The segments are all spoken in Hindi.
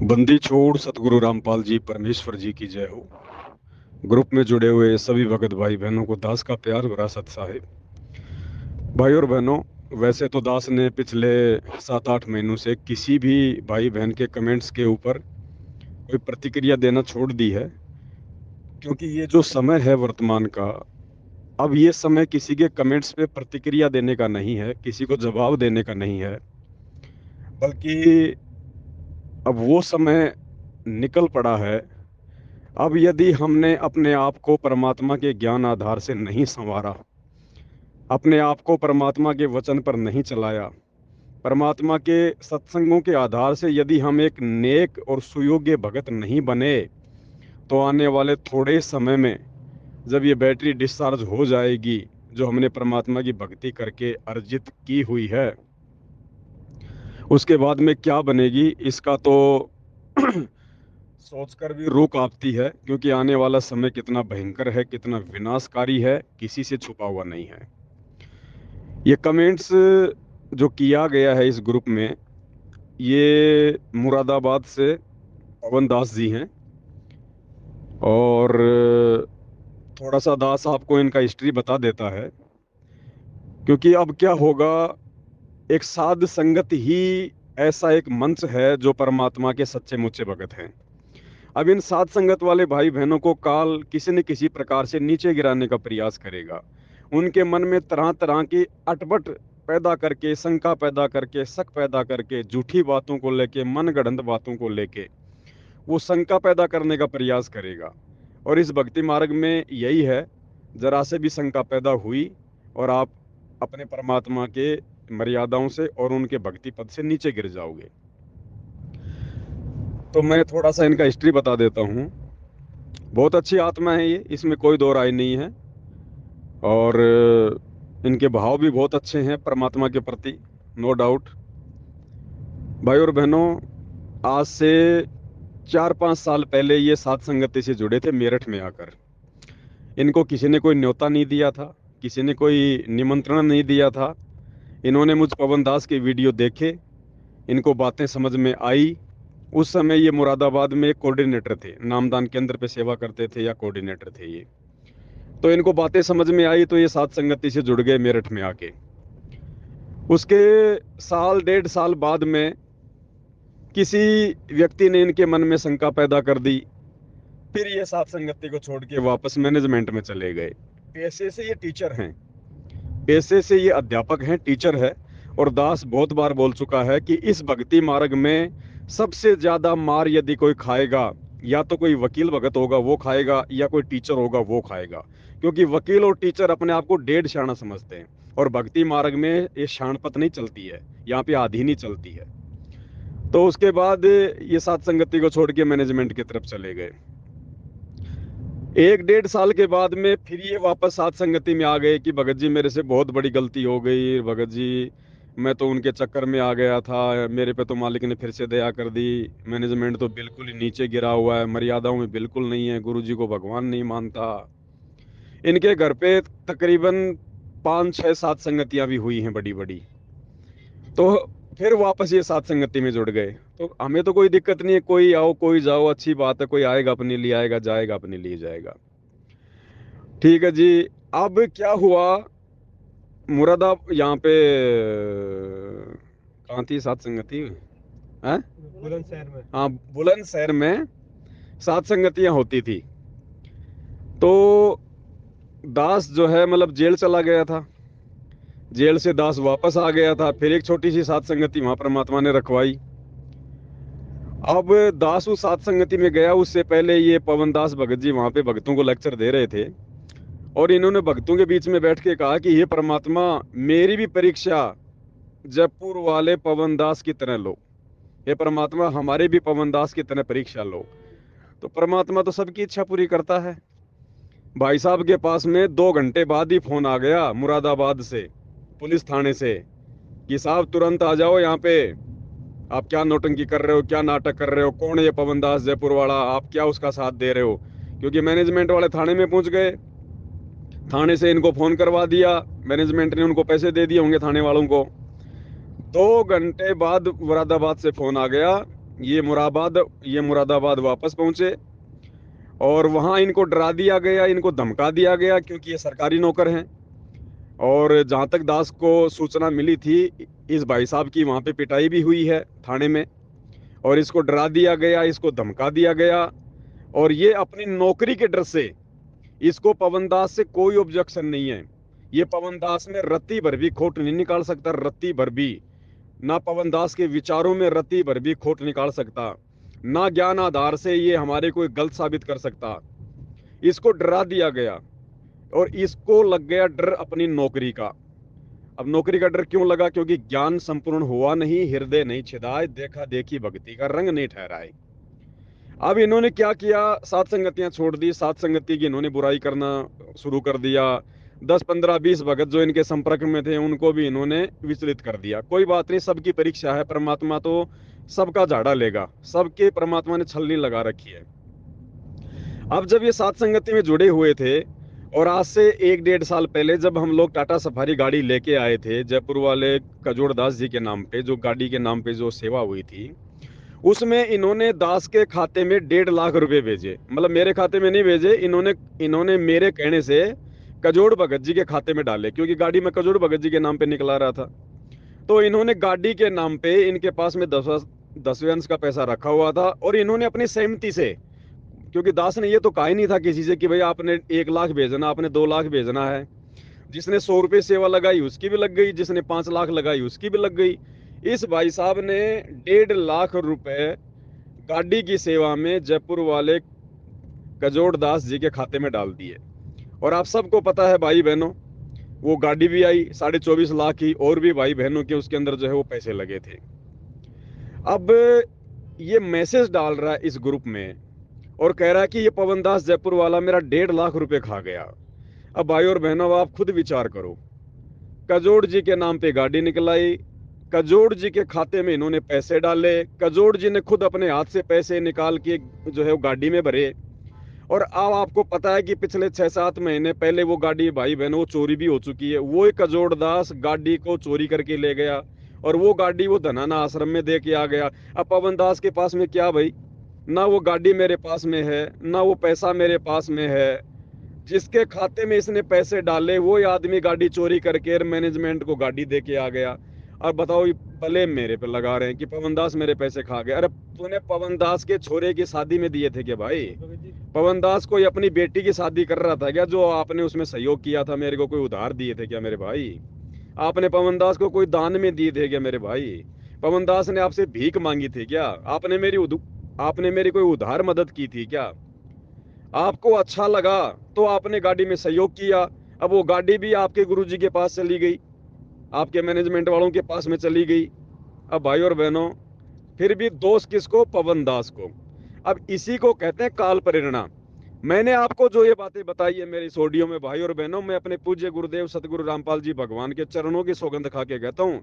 बंदी छोड़ सतगुरु रामपाल जी परमेश्वर जी की जय हो। ग्रुप में जुड़े हुए सभी भगत भाई बहनों को दास का प्यार भरा सत साहिब। भाई और बहनों, वैसे तो दास ने पिछले 7-8 महीनों से किसी भी भाई बहन के कमेंट्स के ऊपर कोई प्रतिक्रिया देना छोड़ दी है, क्योंकि ये जो समय है वर्तमान का, अब ये समय किसी के कमेंट्स पे प्रतिक्रिया देने का नहीं है, किसी को जवाब देने का नहीं है, बल्कि अब वो समय निकल पड़ा है। अब यदि हमने अपने आप को परमात्मा के ज्ञान आधार से नहीं संवारा, अपने आप को परमात्मा के वचन पर नहीं चलाया, परमात्मा के सत्संगों के आधार से यदि हम एक नेक और सुयोग्य भगत नहीं बने, तो आने वाले थोड़े समय में जब ये बैटरी डिस्चार्ज हो जाएगी, जो हमने परमात्मा की भक्ति करके अर्जित की हुई है, उसके बाद में क्या बनेगी, इसका तो सोचकर भी रूह कांपती है, क्योंकि आने वाला समय कितना भयंकर है, कितना विनाशकारी है, किसी से छुपा हुआ नहीं है। ये कमेंट्स जो किया गया है इस ग्रुप में, ये मुरादाबाद से पवन दास जी हैं। और थोड़ा सा दास आपको इनका हिस्ट्री बता देता है, क्योंकि अब क्या होगा, एक साध संगत ही ऐसा एक मंच है जो परमात्मा के सच्चे मुच्चे भगत हैं। अब इन साध संगत वाले भाई बहनों को काल किसी न किसी प्रकार से नीचे गिराने का प्रयास करेगा। उनके मन में तरह तरह की अटपट पैदा करके, शंका पैदा करके, शक पैदा करके, झूठी बातों को लेके, मनगढ़ंत बातों को लेके वो शंका पैदा करने का प्रयास करेगा। और इस भक्ति मार्ग में यही है, जरा से भी शंका पैदा हुई और आप अपने परमात्मा के मर्यादाओं से और उनके भक्ति पद से नीचे गिर जाओगे। तो मैं थोड़ा सा इनका हिस्ट्री बता देता हूँ। बहुत अच्छी आत्मा है ये, इसमें कोई दो राय नहीं है। और इनके भाव भी बहुत अच्छे हैं परमात्मा के प्रति, नो डाउट। भाई और बहनों, आज से 4-5 साल पहले ये साध संगति से जुड़े थे मेरठ में आकर। इनको किसी ने कोई न्योता नहीं दिया था, किसी ने कोई निमंत्रण नहीं दिया था। इन्होंने मुझ पवन दास के वीडियो देखे, इनको बातें समझ में आई। उस समय ये मुरादाबाद में कोऑर्डिनेटर थे, नामदान केंद्र पे सेवा करते थे या कोऑर्डिनेटर थे ये। तो इनको बातें समझ में आई, तो ये साध संगति से जुड़ गए मेरठ में आके। उसके साल 1.5 साल बाद में किसी व्यक्ति ने इनके मन में शंका पैदा कर दी। फिर ये साध संगति को छोड़ के वापस मैनेजमेंट में चले गए। पेशे से ये टीचर हैं, पेशे से ये अध्यापक हैं, टीचर है। और दास बहुत बार बोल चुका है कि इस भक्ति मार्ग में सबसे ज्यादा मार यदि कोई खाएगा, या तो कोई वकील भगत होगा वो खाएगा, या कोई टीचर होगा वो खाएगा। क्योंकि वकील और टीचर अपने आप को डेढ़ शाना समझते हैं, और भक्ति मार्ग में ये शानपत नहीं चलती है, यहाँ पे आधी नहीं चलती है। तो उसके बाद ये साध संगति को छोड़ के मैनेजमेंट की तरफ चले गए। 1-1.5 साल के बाद में फिर ये वापस साध संगति में आ गए कि भगत जी मेरे से बहुत बड़ी गलती हो गई, भगत जी मैं तो उनके चक्कर में आ गया था, मेरे पे तो मालिक ने फिर से दया कर दी, मैनेजमेंट तो बिल्कुल ही नीचे गिरा हुआ है, मर्यादाओं में बिल्कुल नहीं है, गुरु जी को भगवान नहीं मानता। इनके घर पे तकरीबन 5-6-7 संगतियां भी हुई हैं बड़ी बड़ी। तो फिर वापस ये साथ संगति में जुड़ गए। तो हमें तो कोई दिक्कत नहीं है, कोई आओ कोई जाओ, अच्छी बात है, कोई आएगा अपने लिए आएगा, जाएगा अपने लिए जाएगा। ठीक है जी। अब क्या हुआ, मुरादा यहाँ पे कहाँ थी सात संगति है, बुलंदशहर में। हाँ बुलंदशहर में सात संगतियां होती थी। तो दास जो है मतलब जेल चला गया था, जेल से दास वापस आ गया था, फिर एक छोटी सी सात संगति वहां परमात्मा ने रखवाई। अब दास उस सात संगति में गया, उससे पहले ये पवन दास भगत जी वहां पे भक्तों को लेक्चर दे रहे थे। और इन्होंने भक्तों के बीच में बैठ के कहा कि ये परमात्मा, मेरी भी परीक्षा जयपुर वाले पवन दास की तरह लो, हे परमात्मा हमारे भी पवन दास की तरह परीक्षा लो। तो परमात्मा तो सबकी इच्छा पूरी करता है। भाई साहब के पास में 2 घंटे बाद ही फोन आ गया मुरादाबाद से, पुलिस थाने से, कि साहब तुरंत आ जाओ यहाँ पे, आप क्या नौटंकी कर रहे हो, क्या नाटक कर रहे हो, कौन है ये पवन दास जयपुर वाला, आप क्या उसका साथ दे रहे हो। क्योंकि मैनेजमेंट वाले थाने में पहुंच गए, थाने से इनको फोन करवा दिया, मैनेजमेंट ने उनको पैसे दे दिए होंगे थाने वालों को। 2 घंटे बाद मुरादाबाद से फोन आ गया ये मुरादाबाद वापस पहुंचे और वहां इनको डरा दिया गया, इनको धमका दिया गया, क्योंकि ये सरकारी नौकर हैं। और जहां तक दास को सूचना मिली थी, इस भाई साहब की वहां पे पिटाई भी हुई है थाने में, और इसको डरा दिया गया, इसको धमका दिया गया। और ये अपनी नौकरी के डर से, इसको पवन दास से कोई ऑब्जेक्शन नहीं है। ये पवन दास में रत्ती भर भी खोट नहीं निकाल सकता, रत्ती भर भी ना पवन दास के विचारों में रत्ती भर भी खोट निकाल सकता, ना ज्ञान आधार से ये हमारे को गलत साबित कर सकता। इसको डरा दिया गया और इसको लग गया डर अपनी नौकरी का। अब नौकरी का डर क्यों लगा? क्योंकि ज्ञान संपूर्ण हुआ नहीं, हृदय नहीं छिदाए, देखा देखी भक्ति का रंग नहीं ठहराए। अब इन्होंने क्या किया? सात संगतियां छोड़ दी, सात संगति की इन्होंने बुराई करना शुरू कर दिया। 10 15 20 भगत जो इनके संपर्क में थे उनको भी इन्होंने विचलित कर दिया। कोई बात नहीं, सबकी परीक्षा है, परमात्मा तो सबका झाड़ा लेगा, सबके परमात्मा ने छलनी लगा रखी है। अब जब ये सात संगति में जुड़े हुए थे, और आज से 1 डेढ़ साल पहले जब हम लोग टाटा सफारी गाड़ी लेके आए थे जयपुर वाले कजोड़ दास जी के नाम पे, जो गाड़ी के नाम पे जो सेवा हुई थी, उसमें इन्होंने दास के खाते में 1.5 लाख रुपए भेजे। मतलब मेरे खाते में नहीं भेजे, इन्होंने मेरे कहने से कजोड़ भगत जी के खाते में डाले, क्योंकि गाड़ी में कजोड़ भगत जी के नाम पे निकला रहा था। तो इन्होंने गाड़ी के नाम पे, इनके पास में 10वें अंश का पैसा रखा हुआ था, और इन्होंने अपनी सहमति से, क्योंकि दास ने ये तो कहा ही नहीं था किसी से कि भाई आपने 1 लाख भेजना, आपने 2 लाख भेजना है। जिसने 100 रुपये सेवा लगाई उसकी भी लग गई, जिसने 5 लाख लगाई उसकी भी लग गई। इस भाई साहब ने 1.5 लाख रुपए गाड़ी की सेवा में जयपुर वाले कजोड़ दास जी के खाते में डाल दिए। और आप सबको पता है भाई बहनों, वो गाड़ी भी आई 24.5 लाख की, और भी भाई बहनों के उसके अंदर जो है वो पैसे लगे थे। अब ये मैसेज डाल रहा है इस ग्रुप में और कह रहा है कि ये पवन दास जयपुर वाला मेरा 1.5 लाख रुपए खा गया। अब भाई और बहनों, आप खुद विचार करो, कजोड़ जी के नाम पे गाड़ी निकलाई, कजोड़ जी के खाते में इन्होंने पैसे डाले, कजोड़ जी ने खुद अपने हाथ से पैसे निकाल के जो है वो गाड़ी में भरे। और अब आपको पता है कि पिछले 6-7 महीने पहले वो गाड़ी भाई बहनों वो चोरी भी हो चुकी है। वो एक कजोड़ दास गाड़ी को चोरी करके ले गया, और वो गाड़ी वो धनाना आश्रम में दे के आ गया। अब पवन दास के पास में क्या भाई? ना वो गाड़ी मेरे पास में है, ना वो पैसा मेरे पास में है। जिसके खाते में इसने पैसे डाले वो आदमी गाड़ी चोरी करके मैनेजमेंट को गाड़ी दे के आ गया। अब बताओ, ये भले मेरे पे लगा रहे हैं कि पवन दास मेरे पैसे खा गए। अरे तूने पवन दास के छोरे की शादी में दिए थे क्या भाई? पवन दास कोई अपनी बेटी की शादी कर रहा था क्या, जो आपने उसमें सहयोग किया था? मेरे को कोई उधार दिए थे क्या मेरे भाई? आपने पवन दास को कोई दान में दिए थे क्या मेरे भाई? पवन दास ने आपसे भीख मांगी थी क्या? आपने मेरी कोई उधार मदद की थी क्या? आपको अच्छा लगा तो आपने गाड़ी में सहयोग किया। अब वो गाड़ी भी आपके गुरुजी के पास चली गई, आपके मैनेजमेंट वालों के पास में चली गई। अब भाई और बहनों, फिर भी दोष किसको? पवन दास को। अब इसी को कहते हैं काल प्रेरणा। मैंने आपको जो ये बातें बताई है मेरे इस ऑडियो में भाई और बहनों, मैं अपने पूज्य गुरुदेव सतगुरु रामपाल जी भगवान के चरणों की सौगंध खा के कहता हूँ।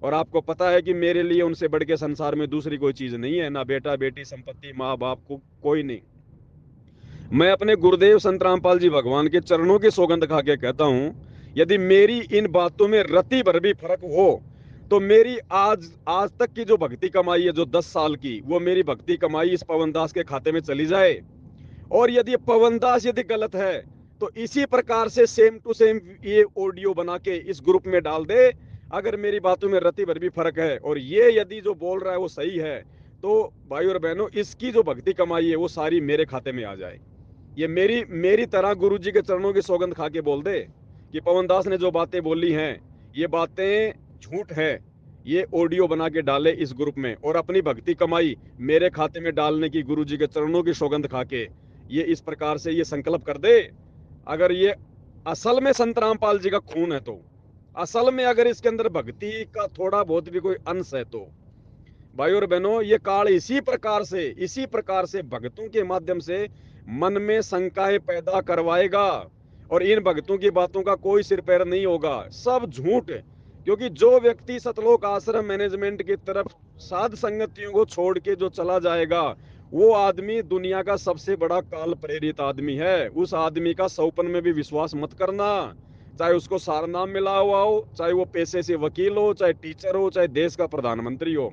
और आपको पता है कि मेरे लिए उनसे बढ़ के संसार में दूसरी कोई चीज नहीं है, ना बेटा बेटी संपत्ति माँ बाप को, कोई नहीं। मैं अपने गुरुदेव संत रामपाल जी भगवान के चरणों की सौगंध खा के कहता हूं, यदि मेरी इन बातों में रत्ती भर भी फर्क हो तो मेरी आज आज तक की जो भक्ति कमाई है, जो 10 साल की, वो मेरी भक्ति कमाई इस पवन दास के खाते में चली जाए। और यदि पवन दास यदि गलत है तो इसी प्रकार से सेम टू सेम ये ऑडियो बना के इस ग्रुप में डाल दे। अगर मेरी बातों में रत्ती भर भी फर्क है और ये यदि जो बोल रहा है वो सही है, तो भाई और बहनों, इसकी जो भक्ति कमाई है वो सारी मेरे खाते में आ जाए। ये मेरी तरह गुरुजी के चरणों की सौगंध खा के बोल दे कि पवन दास ने जो बातें बोली हैं ये बातें झूठ है, ये ऑडियो बना के डाले इस ग्रुप में, और अपनी भक्ति कमाई मेरे खाते में डालने की गुरुजी के चरणों की सौगंध खा के ये इस प्रकार से ये संकल्प कर दे। अगर ये असल में संत रामपाल जी का खून है, तो असल में अगर इसके अंदर भक्ति का थोड़ा बहुत भी कोई अंश है, तो भाई और बहनों, ये काल इसी प्रकार से भक्तों के माध्यम से मन में शंकाएं पैदा करवाएगा। और इन भक्तों की बातों का कोई सिर पैर नहीं होगा, सब झूठ। क्योंकि जो व्यक्ति सतलोक आश्रम मैनेजमेंट की तरफ साध संगतियों को छोड़ के जो चला जाएगा, वो आदमी दुनिया का सबसे बड़ा काल प्रेरित आदमी है। उस आदमी का सौपन में भी विश्वास मत करना, चाहे उसको सारा नाम मिला हुआ हो, चाहे वो पैसे से वकील हो, चाहे टीचर हो, चाहे देश का प्रधानमंत्री हो।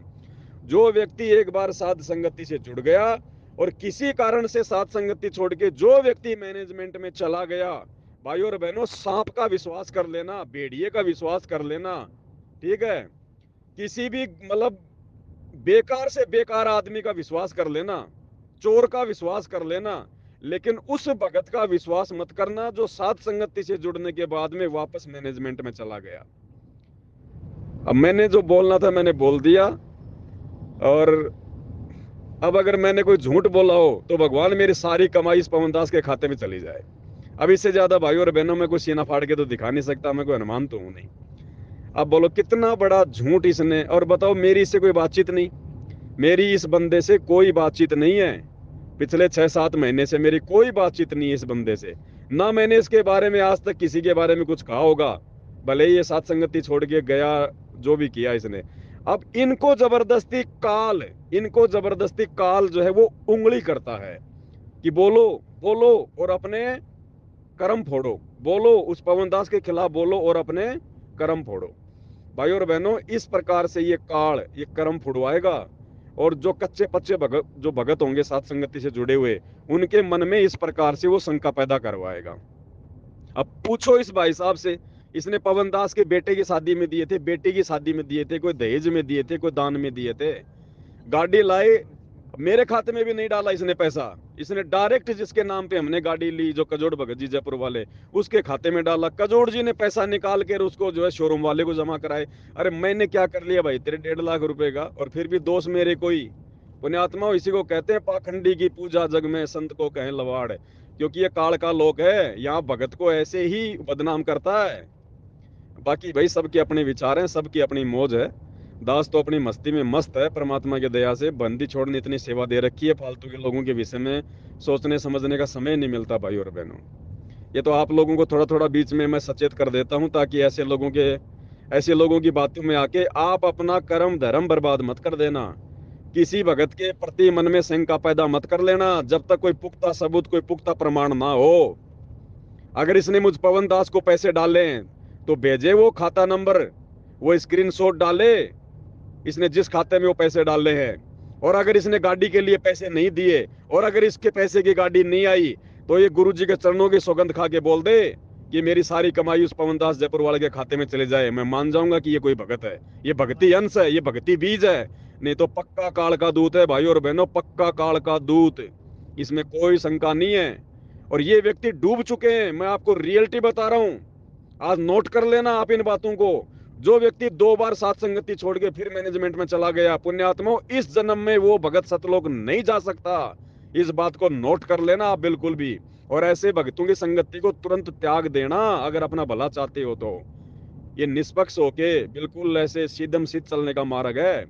जो व्यक्ति एक बार साध संगति से जुड़ गया और किसी कारण से साध संगति छोड़ के जो व्यक्ति मैनेजमेंट में चला गया, भाई और बहनों, सांप का विश्वास कर लेना, भेड़िए का विश्वास कर लेना, ठीक है, किसी भी मतलब बेकार से बेकार आदमी का विश्वास कर लेना, चोर का विश्वास कर लेना, लेकिन उस भगत का विश्वास मत करना जो साध संगति से जुड़ने के बाद में वापस मैनेजमेंट में चला गया। अब मैंने जो बोलना था मैंने बोल दिया, और अब अगर मैंने कोई झूठ बोला हो तो भगवान मेरी सारी कमाई इस पवनदास के खाते में चली जाए। अब इससे ज्यादा भाई और बहनों में कोई सीना फाड़ के तो दिखा नहीं सकता, मैं कोई हनुमान तो हूं नहीं। अब बोलो कितना बड़ा झूठ इसने, और बताओ मेरी इससे कोई बातचीत नहीं, मेरी इस बंदे से कोई बातचीत नहीं है, पिछले 6-7 महीने से मेरी कोई बातचीत नहीं है इस बंदे से, ना मैंने इसके बारे में आज तक किसी के बारे में कुछ कहा होगा, भले ही ये साथ संगति छोड़ के गया, जो भी किया इसने। अब इनको जबरदस्ती काल जो है वो उंगली करता है कि बोलो बोलो और अपने कर्म फोड़ो, बोलो उस पवनदास के खिलाफ बोलो और अपने कर्म फोड़ो। भाई और बहनों, इस प्रकार से ये काल ये कर्म फुड़वाएगा, और जो कच्चे पच्चे जो भगत होंगे साथ संगति से जुड़े हुए, उनके मन में इस प्रकार से वो शंका पैदा करवाएगा। अब पूछो इस भाई साहब से, इसने पवनदास के बेटे की शादी में दिए थे, बेटी की शादी में दिए थे, कोई दहेज में दिए थे, कोई दान में दिए थे, गाड़ी लाए, मेरे खाते में भी नहीं डाला इसने पैसा, इसने डायरेक्ट जिसके नाम पे हमने गाड़ी ली, जो कजोड़ भगत जी जयपुर वाले, उसके खाते में डाला, कजोड़ जी ने पैसा निकाल कर उसको जो है शोरूम वाले को जमा कराए। अरे मैंने क्या कर लिया भाई तेरे 1.5 लाख रुपए का, और फिर भी दोस्त मेरे कोई पुण्यात्मा, इसी को कहते हैं पाखंडी की पूजा जग में, संत को कहें लवाड़, क्योंकि ये काल का लोक है, यहाँ भगत को ऐसे ही बदनाम करता है। बाकी भाई सबके अपने विचार हैं, सबकी अपनी मौज है, दास तो अपनी मस्ती में मस्त है, परमात्मा की दया से बंदी छोड़ने इतनी सेवा दे रखी है, फालतू के लोगों के विषय में सोचने समझने का समय नहीं मिलता भाई और बहनों। ये तो आप लोगों को थोड़ा थोड़ा बीच में मैं सचेत कर देता हूँ, ताकि ऐसे लोगों की बातों में आके आप अपना कर्म धर्म बर्बाद मत कर देना, किसी भगत के प्रति मन में शंका पैदा मत कर लेना, जब तक कोई पुख्ता सबूत, कोई पुख्ता प्रमाण ना हो। अगर इसने मुझ पवन दास को पैसे डाले तो भेजे वो खाता नंबर, वो स्क्रीनशॉट डाले इसने जिस खाते में वो पैसे डाले हैं, और अगर इसने गाड़ी के लिए पैसे नहीं दिए, और अगर इसके पैसे की गाड़ी नहीं आई, तो ये गुरु जी के चरणों की सौगंध खा के बोल दे कि मेरी सारी कमाई उस पवनदास जयपुर वाले के खाते में चले जाए, मैं मान जाऊंगा कि ये कोई भगत है, ये भक्ति अंश है, ये भक्ति बीज है। नहीं तो पक्का काल का दूत है भाई और बहनों, पक्का काल का दूत, इसमें कोई शंका नहीं है। और ये व्यक्ति डूब चुके हैं, मैं आपको रियलिटी बता रहा हूं, आज नोट कर लेना आप इन बातों को। जो व्यक्ति 2 बार साथ संगति छोड़ के फिर मैनेजमेंट में चला गया, पुण्यात्माओं, इस जन्म में वो भगत सतलोक नहीं जा सकता, इस बात को नोट कर लेना आप बिल्कुल भी। और ऐसे भक्तों की संगति को तुरंत त्याग देना अगर अपना भला चाहते हो तो। ये निष्पक्ष होके बिल्कुल ऐसे सीधम सीध चलने का मार्ग है।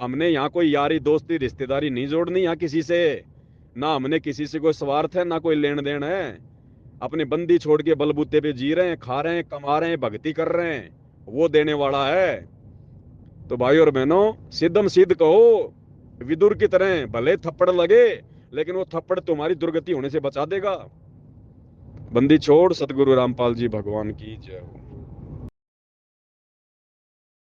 हमने यहाँ कोई यारी दोस्ती रिश्तेदारी नहीं जोड़नी यहाँ किसी से, ना हमने किसी से कोई स्वार्थ है, ना कोई लेन देन है। अपने बंदी छोड़ के बलबूते पे जी रहे हैं, खा रहे हैं, कमा रहे हैं, भक्ति कर रहे हैं, वो देने वाला है। तो भाई और बहनों, सिद्धम सिद्ध कहो, विदुर की तरह भले थप्पड़ लगे, लेकिन वो थप्पड़ तुम्हारी दुर्गति होने से बचा देगा। बंदी छोड़, सतगुरु रामपाल जी भगवान की जय हो।